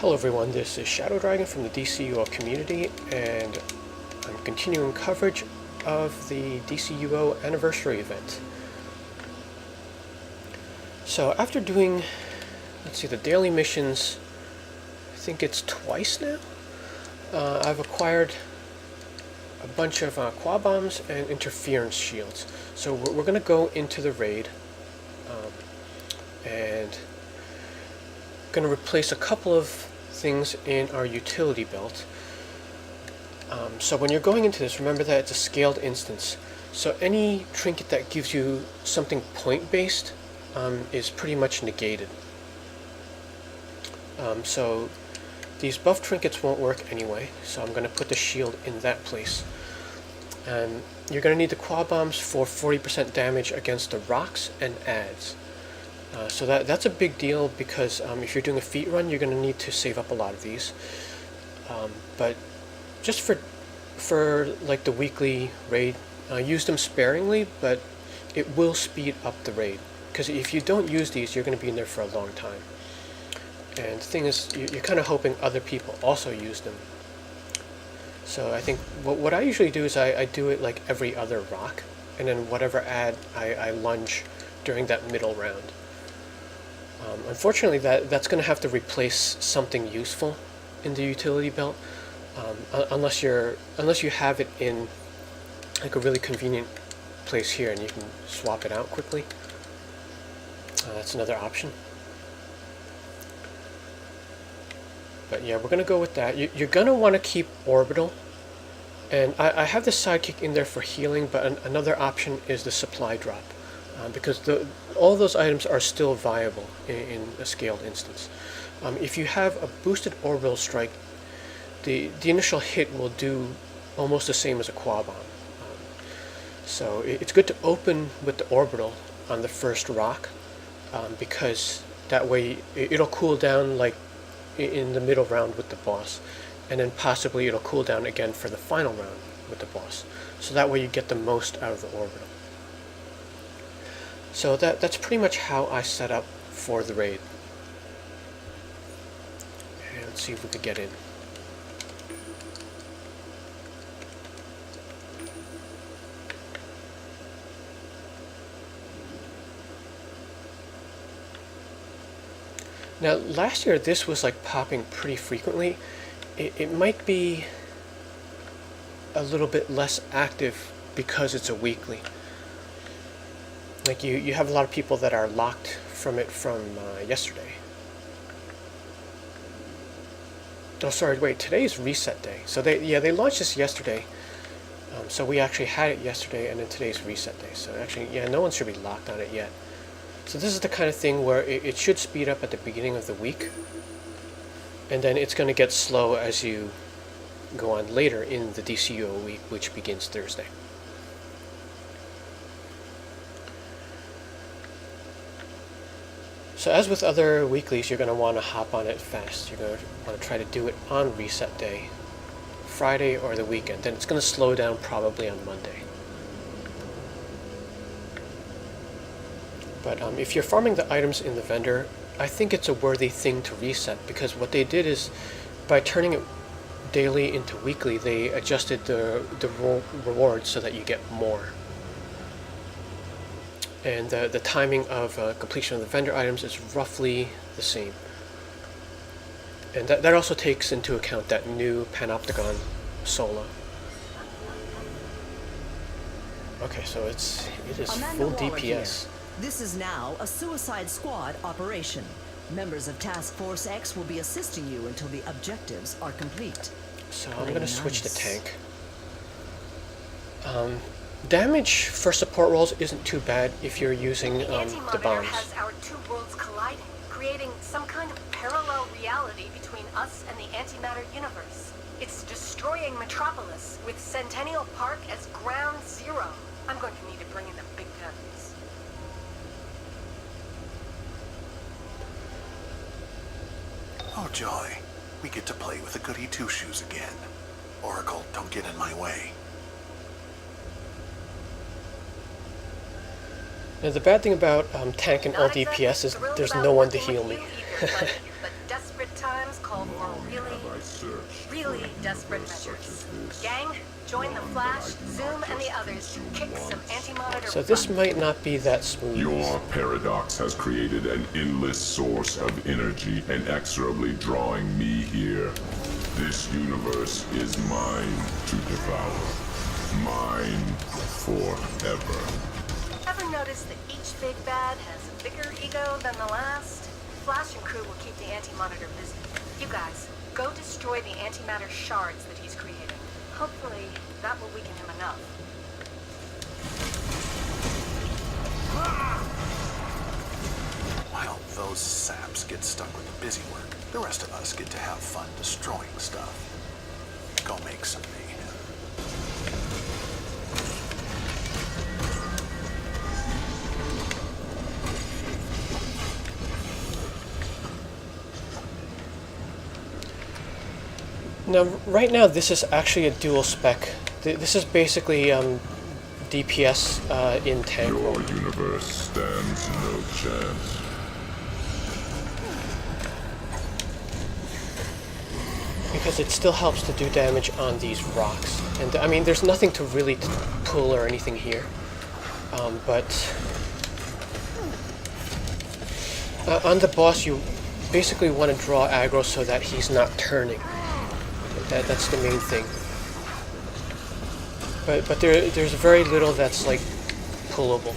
Hello everyone, this is Shadow Dragon from the DCUO community, and I'm continuing coverage of the DCUO anniversary event. So after doing, the daily missions, I think it's twice now, I've acquired a bunch of quad bombs and interference shields. So we're going to go into the raid and going to replace a couple of things in our utility belt. So when you're going into this, remember that it's a scaled instance. So any trinket that gives you something point-based is pretty much negated. So these buff trinkets won't work anyway, so I'm going to put the shield in that place. And you're going to need the quad bombs for 40% damage against the rocks and adds. So that's a big deal because if you're doing a feat run, you're going to need to save up a lot of these. But just for like the weekly raid, use them sparingly, but it will speed up the raid. Because if you don't use these, you're going to be in there for a long time. And the thing is, you're kind of hoping other people also use them. So I think what I usually do is I do it like every other rock, and then whatever add I lunge during that middle round. Unfortunately, that's going to have to replace something useful in the utility belt, unless you have it in like a really convenient place here, and you can swap it out quickly. That's another option. But yeah, we're going to go with that. You're going to want to keep orbital, and I have the sidekick in there for healing, but another option is the supply drop. Because all those items are still viable in a scaled instance. If you have a boosted orbital strike, the initial hit will do almost the same as a quad bomb. So it's good to open with the orbital on the first rock, because that way it'll cool down like in the middle round with the boss, and then possibly it'll cool down again for the final round with the boss. So that way you get the most out of the orbital. So that's pretty much how I set up for the raid. And let's see if we could get in. Now last year this was like popping pretty frequently. It might be a little bit less active because it's a weekly. Like you have a lot of people that are locked from it from yesterday. Oh, sorry, wait, today's reset day. So they launched this yesterday. So we actually had it yesterday, and then today's reset day. So actually, yeah, no one should be locked on it yet. So this is the kind of thing where it should speed up at the beginning of the week, and then it's going to get slow as you go on later in the DCUO week, which begins Thursday. So as with other weeklies, you're going to want to hop on it fast. You're going to want to try to do it on reset day, Friday or the weekend. Then it's going to slow down probably on Monday. But if you're farming the items in the vendor, I think it's a worthy thing to reset, because what they did is by turning it daily into weekly, they adjusted the reward so that you get more. And the timing of completion of the vendor items is roughly the same. And that also takes into account that new Panopticon Sola. Okay, so it is full DPS. Here. This is now a Suicide Squad operation. Members of Task Force X will be assisting you until the objectives are complete. So I'm going to switch to tank. Damage for support rolls isn't too bad if you're using the bombs. Has our two worlds colliding, creating some kind of parallel reality between us and the antimatter universe. It's destroying Metropolis, with Centennial Park as ground zero. I'm going to need to bring in the big guns. Oh joy, we get to play with the goody two-shoes again. Oracle, don't get in my way. Now the bad thing about tank and all DPS is there's no one to heal me. But desperate times call desperate measures. Gang, join the Flash, Zoom, and the others to kick some anti-monitor So this butt. might not be that smooth. Your paradox has created an endless source of energy inexorably drawing me here. This universe is mine to devour. Mine forever. Ever notice that each big bad has a bigger ego than the last? Flash and crew will keep the anti-monitor busy. You guys, go destroy the antimatter shards that he's creating. Hopefully, that will weaken him enough. While those saps get stuck with the busy work, the rest of us get to have fun destroying stuff. Go make some mayhem. Now, right now, this is actually a dual spec. This is basically DPS in tank Your mode. universe stands no chance. Because it still helps to do damage on these rocks. And I mean, there's nothing to really pull or anything here. But on the boss, you basically want to draw aggro so that he's not turning. That's the main thing. But there's very little that's like pullable.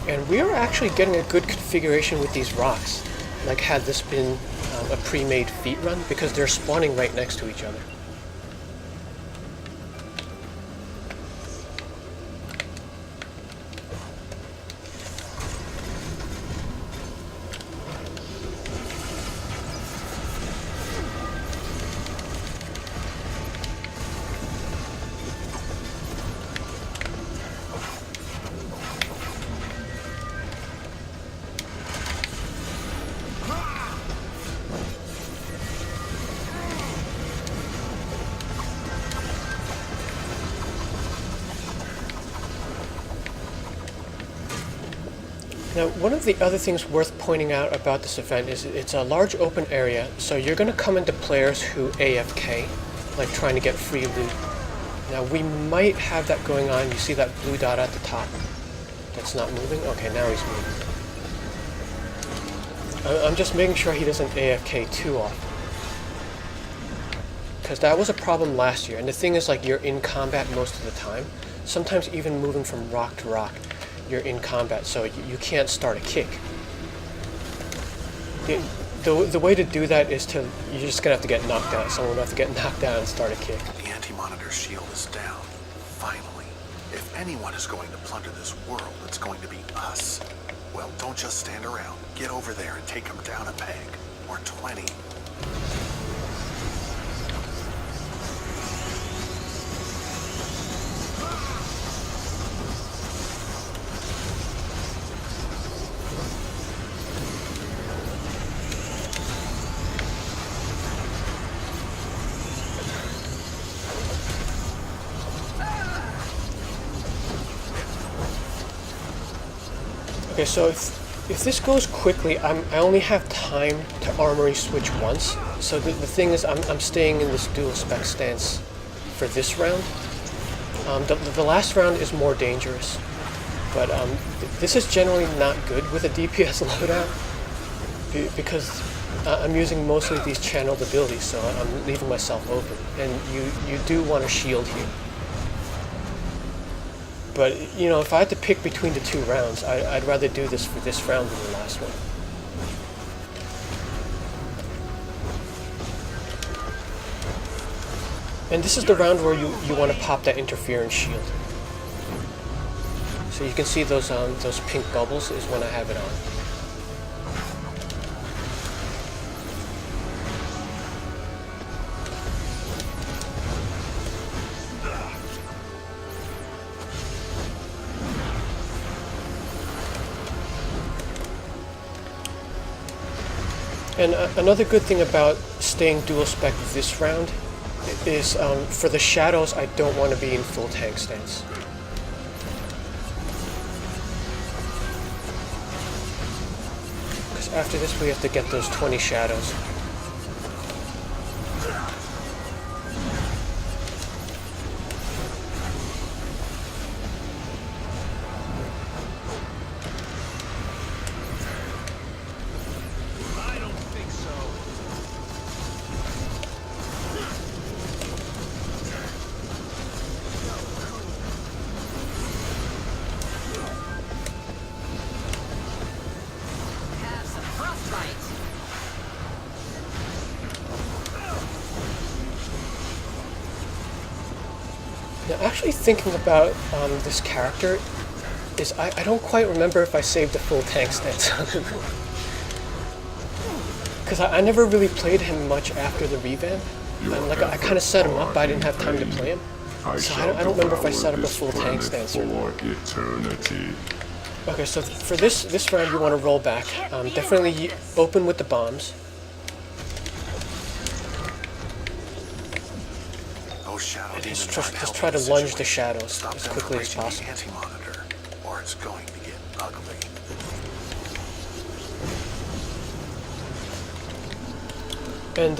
And we are actually getting a good configuration with these rocks. Like had this been a pre-made feat run, because they're spawning right next to each other. Now, one of the other things worth pointing out about this event is it's a large open area, so you're going to come into players who AFK, like trying to get free loot. Now, we might have that going on. You see that blue dot at the top that's not moving? Okay, now he's moving. I'm just making sure he doesn't AFK too often. Because that was a problem last year, and the thing is, like, you're in combat most of the time. Sometimes even moving from rock to rock, you're in combat, so you can't start a kick. The way to do that is to, you're just gonna have to get knocked out. Someone will have to get knocked out and start a kick. The anti-monitor shield is down. Finally. If anyone is going to plunder this world, it's going to be us. Well, don't just stand around. Get over there and take them down a peg. Or 20. Okay, so if this goes quickly, I only have time to armory switch once. So the thing is, I'm staying in this dual spec stance for this round. The last round is more dangerous, but this is generally not good with a DPS loadout because I'm using mostly these channeled abilities, so I'm leaving myself open, and you do want a shield here. But, you know, if I had to pick between the two rounds, I'd rather do this for this round than the last one. And this is the round where you want to pop that interference shield. So you can see those pink bubbles is when I have it on. And another good thing about staying dual spec this round is for the shadows, I don't want to be in full tank stance. after this we have to get those 20 shadows. I don't think so. Have some frostbite. Now, actually thinking about this character is I don't quite remember if I saved the full tank stance on him. Because I never really played him much after the revamp. And like I kind of set him up, but I didn't have time to play him. So I don't remember if I set up a full tank stance or not. Eternity. Okay, so for this round you want to roll back. Definitely open with the bombs. Those shadow demons Just aren't try to helping lunge the situation. shadows Stop as them quickly from as reaching the possible. anti-monitor, or it's going to get ugly. And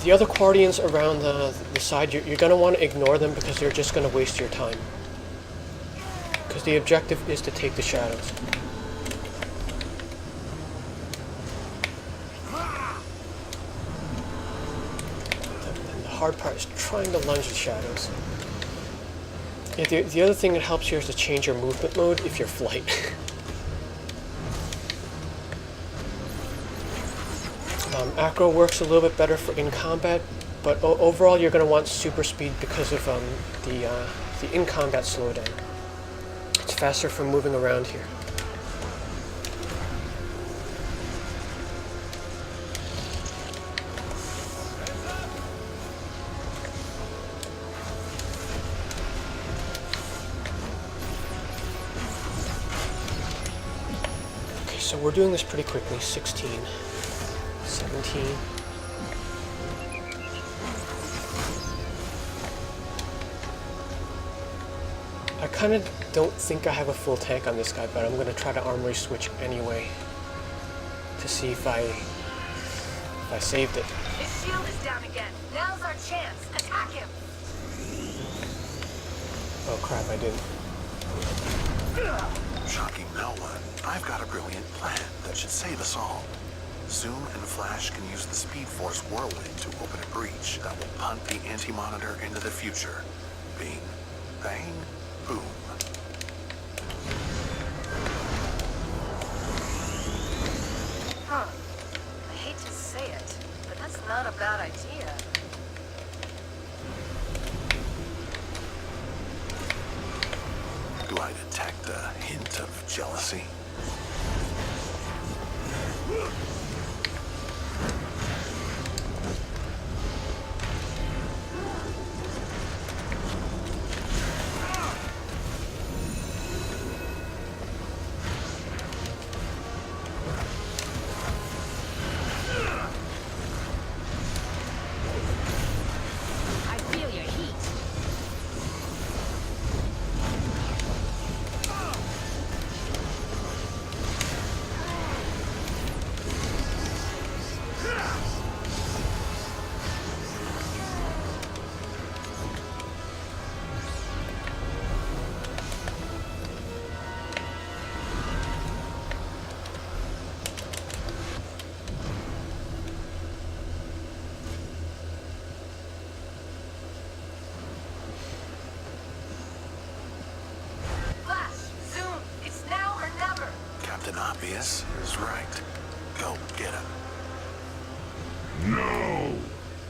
the other Guardians around the side, you're going to want to ignore them because they're just going to waste your time. Because the objective is to take the shadows. And the hard part is trying to lunge the shadows. Yeah, the other thing that helps here is to change your movement mode if you're flight. Acro works a little bit better for in combat, but overall you're going to want super speed because of the in combat slowdown. It's faster for moving around here. Okay, so we're doing this pretty quickly. 16. 17. I kind of don't think I have a full tank on this guy, but I'm going to try to armory switch anyway to see if I saved it. His shield is down again. Now's our chance. Attack him. Oh crap, I didn't. Shocking no one. I've got a brilliant plan that should save us all. Zoom and Flash can use the Speed Force whirlwind to open a breach that will punt the anti-monitor into the future. Bing, bang, boom. Huh. I hate to say it, but that's not a bad idea. Do I detect a hint of jealousy? I feel your heat. Flash, zoom. It's now or never. Captain Obvious is right. Go get him. No!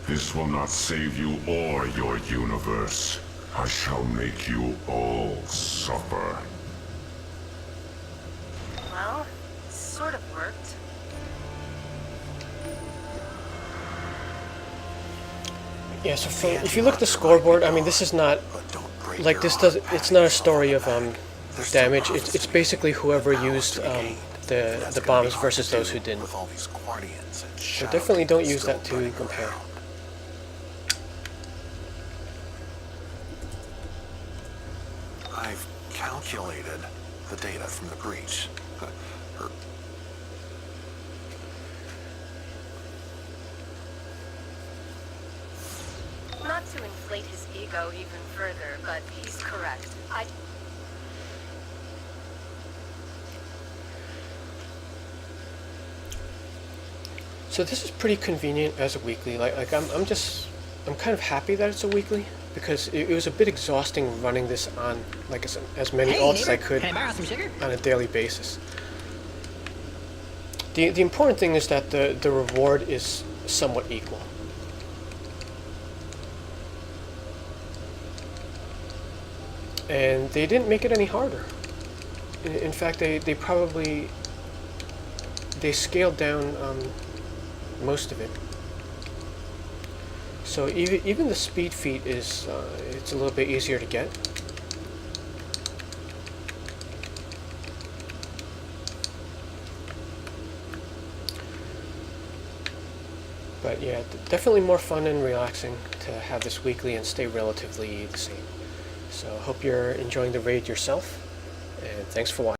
This will not save you or your universe. I shall make you all suffer. Well, sort of worked. Yeah, so if you look at the scoreboard, I mean, this is not But don't break like your this heart does. It's patting not a yourself story on of the back. There's still damage. profits It's to basically make, whoever powers used to be gained. That's the gonna be bombs hard versus to those do who didn't. with all these Guardians and So shadow definitely don't demons use that still to running compare. around. I've calculated the data from the breach. Her Not to inflate his ego even further, but he's correct. So this is pretty convenient as a weekly. I'm kind of happy that it's a weekly because it was a bit exhausting running this on like as many alts as I could Can I borrow some sugar? on a daily basis. The important thing is that the reward is somewhat equal. And they didn't make it any harder. In fact, they scaled down most of it. So even the speed feat is it's a little bit easier to get. But yeah, definitely more fun and relaxing to have this weekly and stay relatively the same. So I hope you're enjoying the raid yourself, and thanks for watching.